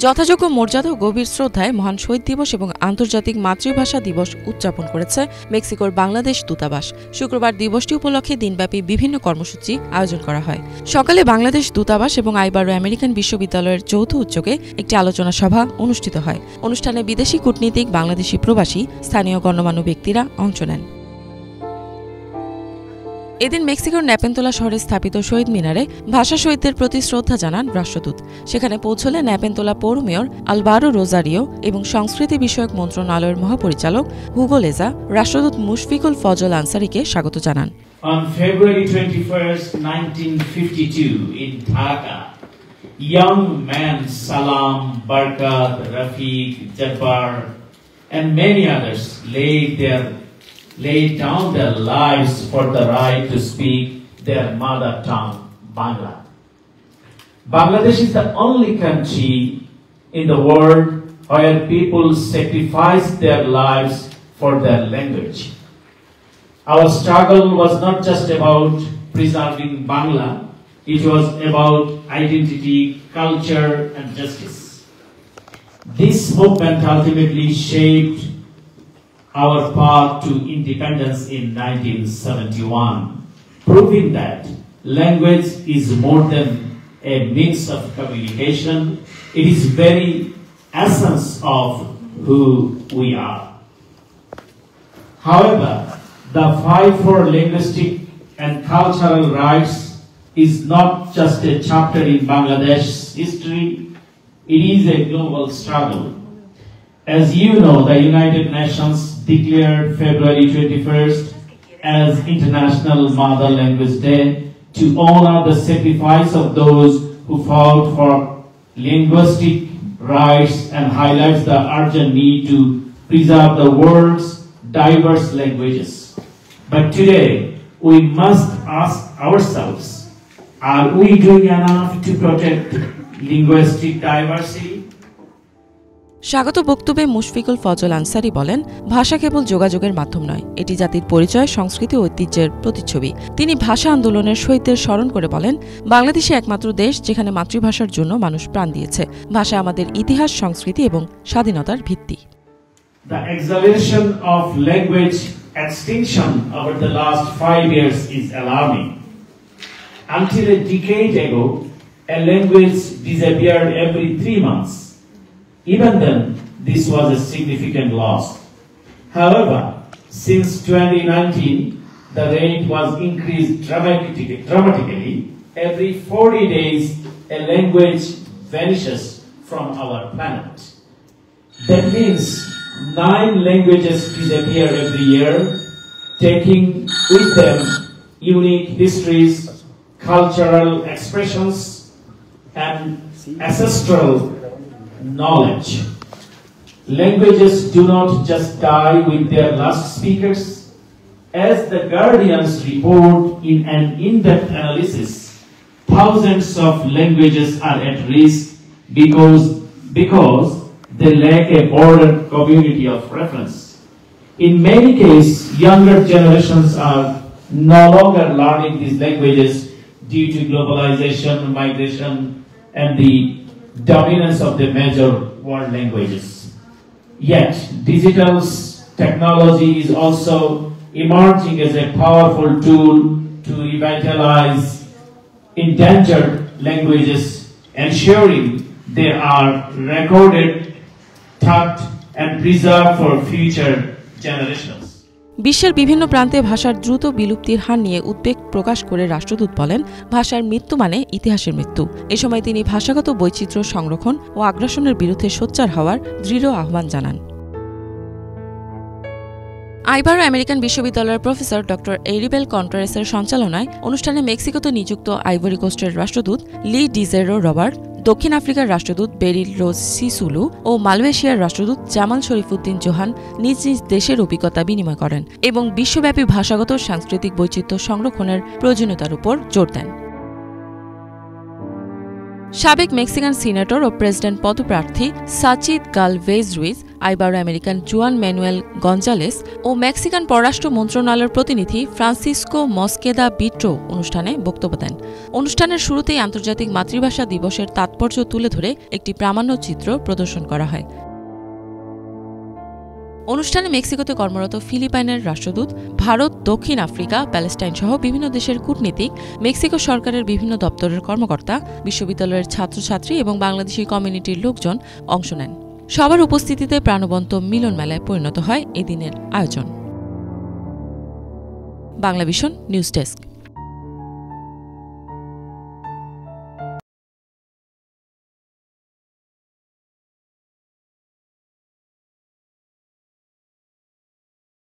যথাযোগ্য মর্যাদা ও গভীর শ্রদ্ধায় মহান শহীদ দিবস এবং আন্তর্জাতিক মাতৃভাষা দিবস উদযাপন করেছে মেক্সিকোর বাংলাদেশ দূতাবাস। শুক্রবার দিবসটি উপলক্ষে দিনব্যাপী বিভিন্ন কর্মসূচি আয়োজন করা হয়। সকালে বাংলাদেশ দূতাবাস এবং আইবারো আমেরিকান বিশ্ববিদ্যালয়ের যৌথ উদ্যোগে একটি আলোচনা সভা অনুষ্ঠিত হয়। অনুষ্ঠানে বিদেশি কূটনীতিক, বাংলাদেশি প্রবাসী, স্থানীয় গণ্যমান্য ব্যক্তিরা অংশ নেন। এদিন মেক্সিকোর ন্যাপেনতোলা শহরে স্থাপিত শহীদ মিনারে ভাষা শহীদদের প্রতি শ্রদ্ধা জানান রাষ্ট্রদূত। সেখানে পৌঁছলে ন্যাপেনতোলা পৌর মেয়র আলভারো রোজারিও এবং সংস্কৃতি বিষয়ক মন্ত্রণালয়ের মহাপরিচালক হুগো লেজা রাষ্ট্রদূত মুশফিকুল ফজল আনসারিকে স্বাগত জানান। On February 21st, 1952, in Dhaka, young men Salam, Barkat, Rafiq, Jabbar, and many others laid down their lives for the right to speak their mother tongue, Bangla. Bangladesh is the only country in the world where people sacrifice their lives for their language. Our struggle was not just about preserving Bangla, it was about identity, culture, and justice. This movement ultimately shaped our path to independence in 1971, proving that language is more than a means of communication, it is very essence of who we are. However, the fight for linguistic and cultural rights is not just a chapter in Bangladesh's history, it is a global struggle. As you know, the United Nations declared February 21st as International Mother Language Day to honor the sacrifice of those who fought for linguistic rights and highlights the urgent need to preserve the world's diverse languages. But today, we must ask ourselves, are we doing enough to protect linguistic diversity? স্বাগত বক্তব্যে মুশফিকুল ফজল আনসারি বলেন, ভাষা কেবল যোগাযোগের মাধ্যম নয়, এটি জাতির পরিচয়, সংস্কৃতি ও ঐতিহ্যের প্রতিচ্ছবি। তিনি ভাষা আন্দোলনের শহীদদের স্মরণ করে বলেন, বাংলাদেশই একমাত্র দেশ যেখানে মাতৃভাষার জন্য মানুষ প্রাণ দিয়েছে। ভাষা আমাদের ইতিহাস, সংস্কৃতি এবং স্বাধীনতার ভিত্তি। The acceleration of language extinction over the last 5 years is alarming. Until a decade ago, a language disappeared every 3 months. Even then, this was a significant loss. However, since 2019, the rate was increased dramatically. Every 40 days, a language vanishes from our planet. That means 9 languages disappear every year, taking with them unique histories, cultural expressions, and ancestral knowledge. Languages do not just die with their last speakers. As the Guardian's report in an in-depth analysis, thousands of languages are at risk because they lack a broader community of reference. In many cases, younger generations are no longer learning these languages due to globalization, migration, and the dominance of the major world languages. Yet, digital technology is also emerging as a powerful tool to revitalize endangered languages, ensuring they are recorded, taught, and preserved for future generations. বিশ্বের বিভিন্ন প্রান্তে ভাষার দ্রুত বিলুপ্তির হার নিয়ে উদ্বেগ প্রকাশ করে রাষ্ট্রদূত বলেন, ভাষার মৃত্যু মানে ইতিহাসের মৃত্যু। এ সময় তিনি ভাষাগত বৈচিত্র্য সংরক্ষণ ও আগ্রাসনের বিরুদ্ধে সোচ্চার হওয়ার দৃঢ় আহ্বান জানান। আইবারো আমেরিকান বিশ্ববিদ্যালয়ের প্রফেসর ডক্টর এরিবেল কন্ট্রারেসের সঞ্চালনায় অনুষ্ঠানে মেক্সিকোতে নিযুক্ত আইভরি কোস্টের রাষ্ট্রদূত লি ডিজেরো রবার্ট, দক্ষিণ আফ্রিকার রাষ্ট্রদূত বেরিল রোজ সিসুলু ও মালয়েশিয়ার রাষ্ট্রদূত জামাল শরীফুদ্দিন জোহান নিজ নিজ দেশের অভিজ্ঞতা বিনিময় করেন এবং বিশ্বব্যাপী ভাষাগত সাংস্কৃতিক বৈচিত্র্য সংরক্ষণের প্রয়োজনীয়তার উপর জোর দেন। সাবেক মেক্সিকান সিনেটর ও প্রেসিডেন্ট পদপ্রার্থী সাচিদ গালভেজ রুইজ আইবারো আমেরিকান জুয়ান ম্যানুয়েল গঞ্জালেস ও মেক্সিকান পররাষ্ট্র মন্ত্রণালয়ের প্রতিনিধি ফ্রান্সিসকো মস্কেদা বিট্রো অনুষ্ঠানে বক্তব্য দেন। অনুষ্ঠানের শুরুতেই আন্তর্জাতিক মাতৃভাষা দিবসের তাৎপর্য তুলে ধরে একটি প্রামাণ্যচিত্র প্রদর্শন করা হয়। অনুষ্ঠানে মেক্সিকোতে কর্মরত ফিলিপাইনের রাষ্ট্রদূত, ভারত, দক্ষিণ আফ্রিকা, প্যালেস্টাইন সহ বিভিন্ন দেশের কূটনীতিক, মেক্সিকো সরকারের বিভিন্ন দপ্তরের কর্মকর্তা, বিশ্ববিদ্যালয়ের ছাত্রছাত্রী এবং বাংলাদেশি কমিউনিটির লোকজন অংশ নেন। সবার উপস্থিতিতে প্রাণবন্ত মিলন মেলায় পরিণত হয় এদিনের আয়োজন। Banglavision news desk.